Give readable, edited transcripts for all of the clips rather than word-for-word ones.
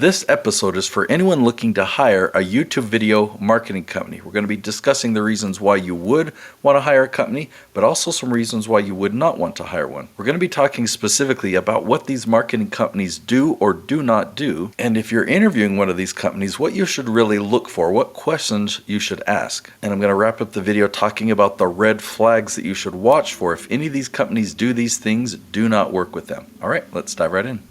This episode is for anyone looking to hire a YouTube video marketing company. We're going to be discussing the reasons why you would want to hire a company, but also some reasons why you would not want to hire one. We're going to be talking specifically about what these marketing companies do or do not do, and if you're interviewing one of these companies, what you should really look for, what questions you should ask. And I'm going to wrap up the video talking about the red flags that you should watch for if any of these companies do these things. Do not work with them. All right, let's dive right in.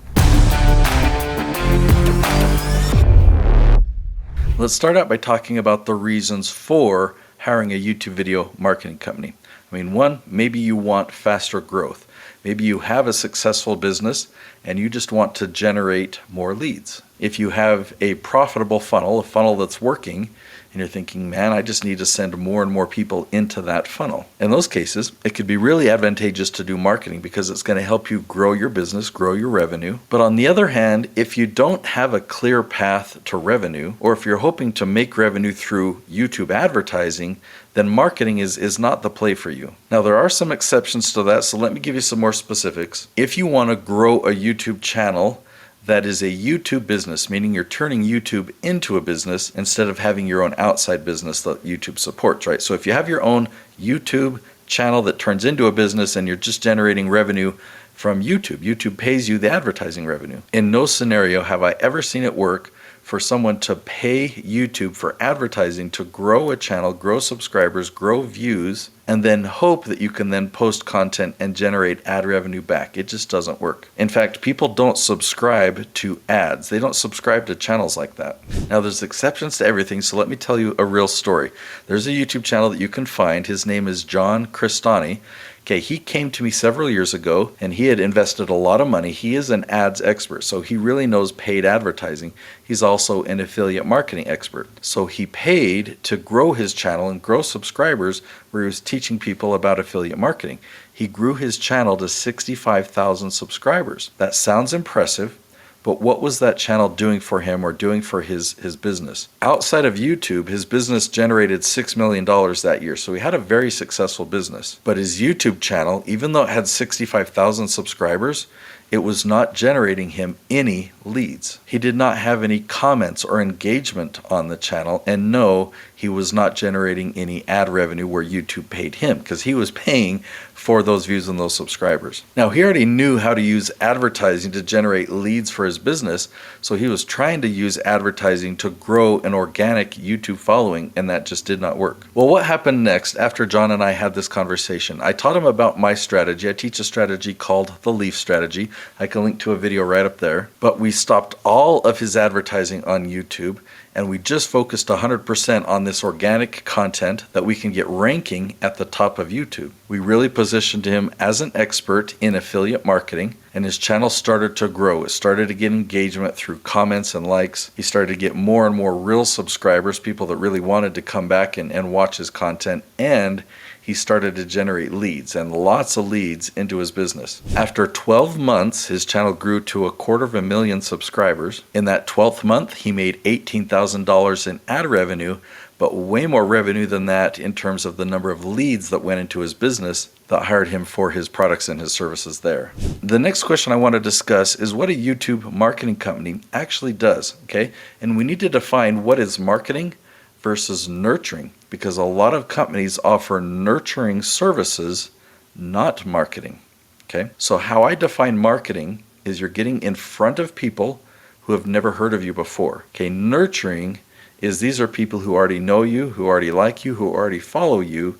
Let's start out by talking about the reasons for hiring a YouTube video marketing company. I mean, one, maybe you want faster growth. Maybe you have a successful business and you just want to generate more leads. If you have a profitable funnel, a funnel that's working, and you're thinking, man, I just need to send more and more people into that funnel. In those cases, it could be really advantageous to do marketing because it's going to help you grow your business, grow your revenue. But on the other hand, if you don't have a clear path to revenue, or if you're hoping to make revenue through YouTube advertising, then marketing is not the play for you. Now, there are some exceptions to that, so let me give you some more specifics. If you want to grow a YouTube channel that is a YouTube business, meaning you're turning YouTube into a business instead of having your own outside business that YouTube supports, right? So if you have your own YouTube channel that turns into a business and you're just generating revenue from YouTube, YouTube pays you the advertising revenue. In no scenario have I ever seen it work for someone to pay YouTube for advertising to grow a channel, grow subscribers, grow views, and then hope that you can then post content and generate ad revenue back. It just doesn't work. In fact, people don't subscribe to ads. They don't subscribe to channels like that. Now, there's exceptions to everything, so let me tell you a real story. There's a YouTube channel that you can find. His name is Crestani. Okay, he came to me several years ago and he had invested a lot of money. He is an ads expert, so he really knows paid advertising. He's also an affiliate marketing expert. So he paid to grow his channel and grow subscribers where he was teaching people about affiliate marketing. He grew his channel to 65,000 subscribers. That sounds impressive. But what was that channel doing for him or doing for his business? Outside of YouTube, his business generated $6 million that year. So he had a very successful business. But his YouTube channel, even though it had 65,000 subscribers, it was not generating him any leads. He did not have any comments or engagement on the channel, and no, he was not generating any ad revenue where YouTube paid him because he was paying for those views and those subscribers. Now, he already knew how to use advertising to generate leads for his business, so he was trying to use advertising to grow an organic YouTube following, and that just did not work. Well, what happened next after John and I had this conversation? I taught him about my strategy. I teach a strategy called the Leaf Strategy. I can link to a video right up there. But we stopped all of his advertising on YouTube and we just focused 100% on this organic content that we can get ranking at the top of YouTube. We really positioned him as an expert in affiliate marketing, and his channel started to grow. It started to get engagement through comments and likes. He started to get more and more real subscribers, people that really wanted to come back and watch his content, and he started to generate leads and lots of leads into his business. After 12 months, his channel grew to 250,000 subscribers. In that 12th month, he made $18,000 in ad revenue, but way more revenue than that in terms of the number of leads that went into his business that hired him for his products and his services there. The next question I want to discuss is what a YouTube marketing company actually does, okay? And we need to define what is marketing versus nurturing, because a lot of companies offer nurturing services, not marketing. Okay? So how I define marketing is you're getting in front of people who have never heard of you before. Okay, nurturing is these are people who already know you, who already like you, who already follow you.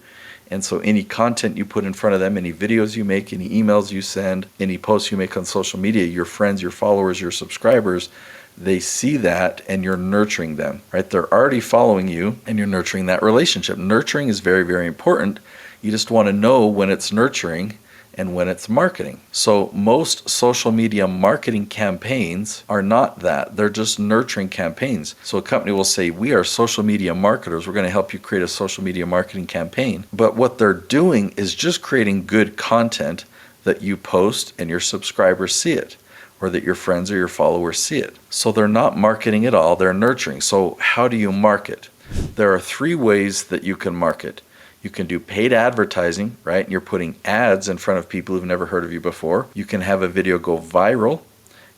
And so any content you put in front of them, any videos you make, any emails you send, any posts you make on social media, your friends, your followers, your subscribers, they see that and you're nurturing them, right? They're already following you and you're nurturing that relationship. Nurturing is very, very important. You just want to know when it's nurturing and when it's marketing. So most social media marketing campaigns are not that. They're just nurturing campaigns. So a company will say, we are social media marketers. We're going to help you create a social media marketing campaign. But what they're doing is just creating good content that you post and your subscribers see it, or that your friends or your followers see it. So they're not marketing at all, they're nurturing. So how do you market? There are 3 ways that you can market. You can do paid advertising, right? You're putting ads in front of people who've never heard of you before. You can have a video go viral.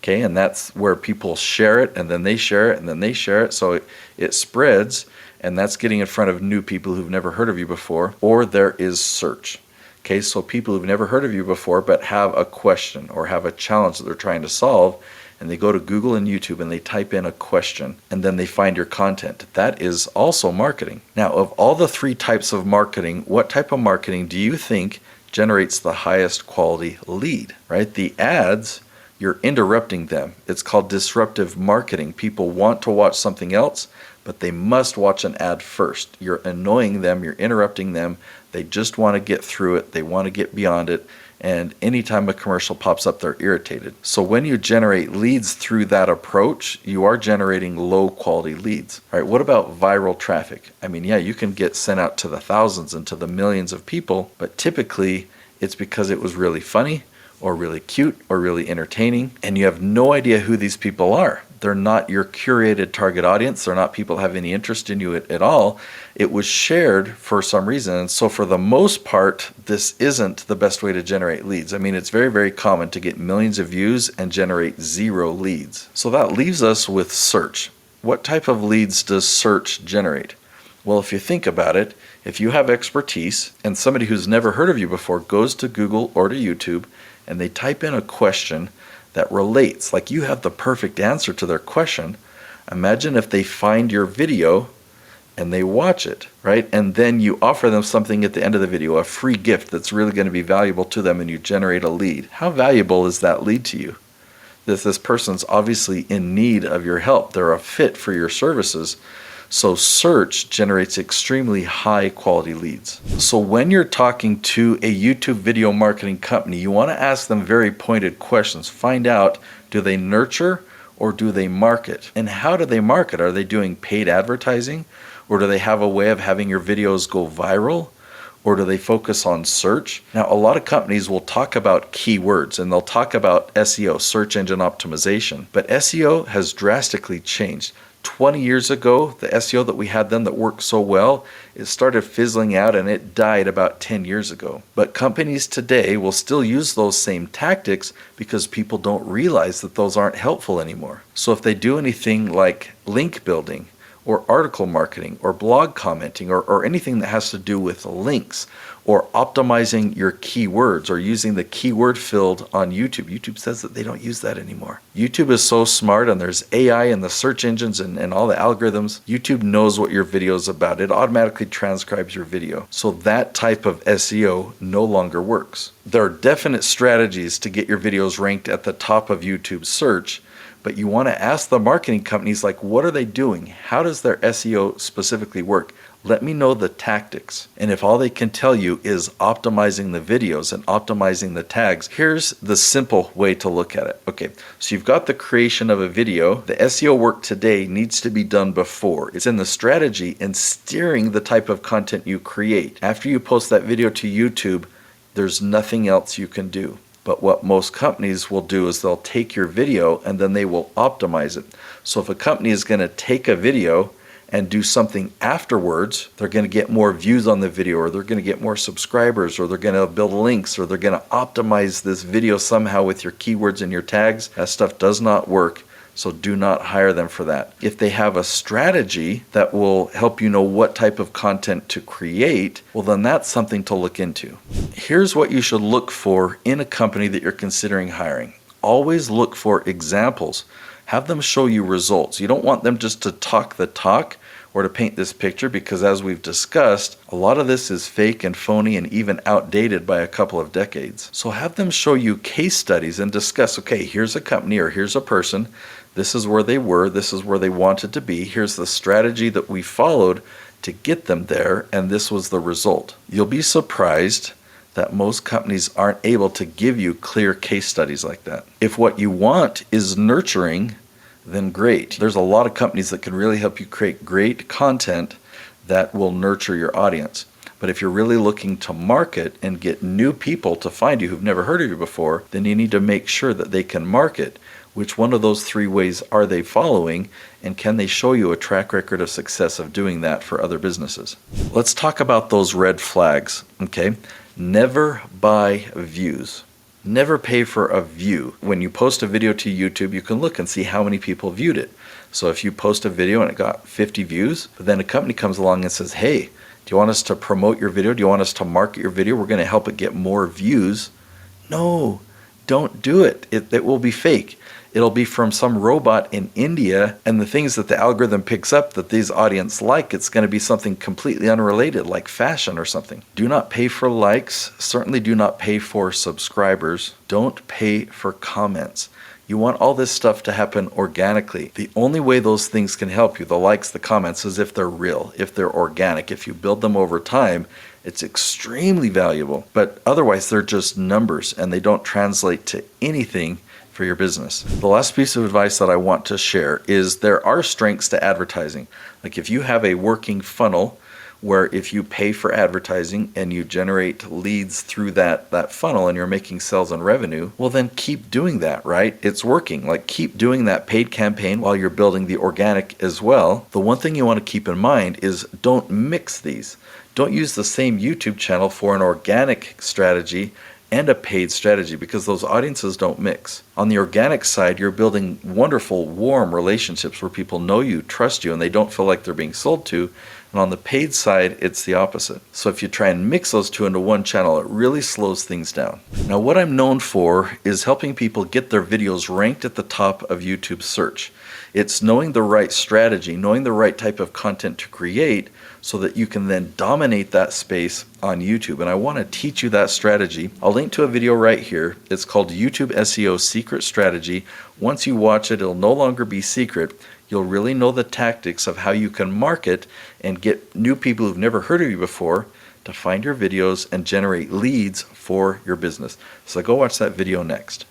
Okay, and that's where people share it, and then they share it, and then they share it. So it spreads, and that's getting in front of new people who've never heard of you before. Or there is search. Okay, so people who've never heard of you before but have a question or have a challenge that they're trying to solve, and they go to Google and YouTube and they type in a question, and then they find your content. That is also marketing. Now, of all the three types of marketing, what type of marketing do you think generates the highest quality lead, right? The ads, you're interrupting them. It's called disruptive marketing. People want to watch something else, but they must watch an ad first. You're annoying them, you're interrupting them. They just want to get through it, they want to get beyond it, and anytime a commercial pops up, they're irritated. So when you generate leads through that approach, you are generating low quality leads. All right, what about viral traffic? I mean, yeah, you can get sent out to the thousands and to the millions of people, but typically it's because it was really funny or really cute or really entertaining, and you have no idea who these people are. They're not your curated target audience. They're not people who have any interest in you at all. It was shared for some reason. And so for the most part, this isn't the best way to generate leads. I mean, it's very, very common to get millions of views and generate 0 leads. So that leaves us with search. What type of leads does search generate? Well, if you think about it, if you have expertise and somebody who's never heard of you before goes to Google or to YouTube and they type in a question that relates, like you have the perfect answer to their question, imagine if they find your video and they watch it, right? And then you offer them something at the end of the video, a free gift that's really going to be valuable to them, and you generate a lead. How valuable is that lead to you? This person's obviously in need of your help. They're a fit for your services. So search generates extremely high quality leads. So when you're talking to a YouTube video marketing company, you want to ask them very pointed questions. Find out, do they nurture or do they market? And how do they market? Are they doing paid advertising? Or do they have a way of having your videos go viral? Or do they focus on search? Now, a lot of companies will talk about keywords and they'll talk about SEO, search engine optimization, but SEO has drastically changed. 20 years ago, the SEO that we had then that worked so well, it started fizzling out and it died about 10 years ago. But companies today will still use those same tactics because people don't realize that those aren't helpful anymore. So if they do anything like link building, or article marketing, or blog commenting, or anything that has to do with links, or optimizing your keywords, or using the keyword field on YouTube. YouTube says that they don't use that anymore. YouTube is so smart, and there's AI in the search engines and all the algorithms. YouTube knows what your video is about. It automatically transcribes your video. So that type of SEO no longer works. There are definite strategies to get your videos ranked at the top of YouTube search, but you want to ask the marketing companies, like, what are they doing? How does their SEO specifically work? Let me know the tactics. And if all they can tell you is optimizing the videos and optimizing the tags, here's the simple way to look at it. Okay, so you've got the creation of a video. The SEO work today needs to be done before. It's in the strategy and steering the type of content you create. After you post that video to YouTube, there's nothing else you can do. But what most companies will do is they'll take your video and then they will optimize it. So if a company is going to take a video and do something afterwards, they're going to get more views on the video, or they're going to get more subscribers, or they're going to build links, or they're going to optimize this video somehow with your keywords and your tags. That stuff does not work. So do not hire them for that. If they have a strategy that will help you know what type of content to create, well, then that's something to look into. Here's what you should look for in a company that you're considering hiring. Always look for examples. Have them show you results. You don't want them just to talk the talk or to paint this picture, because as we've discussed, a lot of this is fake and phony and even outdated by a couple of decades. So have them show you case studies and discuss, okay, here's a company or here's a person. This is where they were. This is where they wanted to be. Here's the strategy that we followed to get them there, and this was the result. You'll be surprised that most companies aren't able to give you clear case studies like that. If what you want is nurturing, then great. There's a lot of companies that can really help you create great content that will nurture your audience. But if you're really looking to market and get new people to find you who've never heard of you before, then you need to make sure that they can market. Which one of those 3 ways are they following, and can they show you a track record of success of doing that for other businesses? Let's talk about those red flags, okay? Never buy views. Never pay for a view. When you post a video to YouTube, you can look and see how many people viewed it. So if you post a video and it got 50 views, but then a company comes along and says, hey, do you want us to promote your video? Do you want us to market your video? We're going to help it get more views. No, don't do it. It will be fake. It'll be from some robot in India, and the things that the algorithm picks up that these audience like, it's going to be something completely unrelated, like fashion or something. Do not pay for likes. Certainly do not pay for subscribers. Don't pay for comments. You want all this stuff to happen organically. The only way those things can help you, the likes, the comments, is if they're real, if they're organic. If you build them over time, it's extremely valuable. But otherwise, they're just numbers, and they don't translate to anything for your business. The last piece of advice that I want to share is there are strengths to advertising. Like if you have a working funnel where if you pay for advertising and you generate leads through that funnel and you're making sales and revenue, well then keep doing that, right? It's working. Like keep doing that paid campaign while you're building the organic as well. The one thing you want to keep in mind is don't mix these. Don't use the same YouTube channel for an organic strategy and a paid strategy, because those audiences don't mix. On the organic side, you're building wonderful, warm relationships where people know you, trust you, and they don't feel like they're being sold to. And on the paid side, it's the opposite. So if you try and mix those two into one channel, it really slows things down. Now, what I'm known for is helping people get their videos ranked at the top of YouTube search. It's knowing the right strategy, knowing the right type of content to create so that you can then dominate that space on YouTube. And I want to teach you that strategy. I'll link to a video right here. It's called YouTube SEO Secret Strategy. Once you watch it, it'll no longer be secret. You'll really know the tactics of how you can market and get new people who've never heard of you before to find your videos and generate leads for your business. So go watch that video next.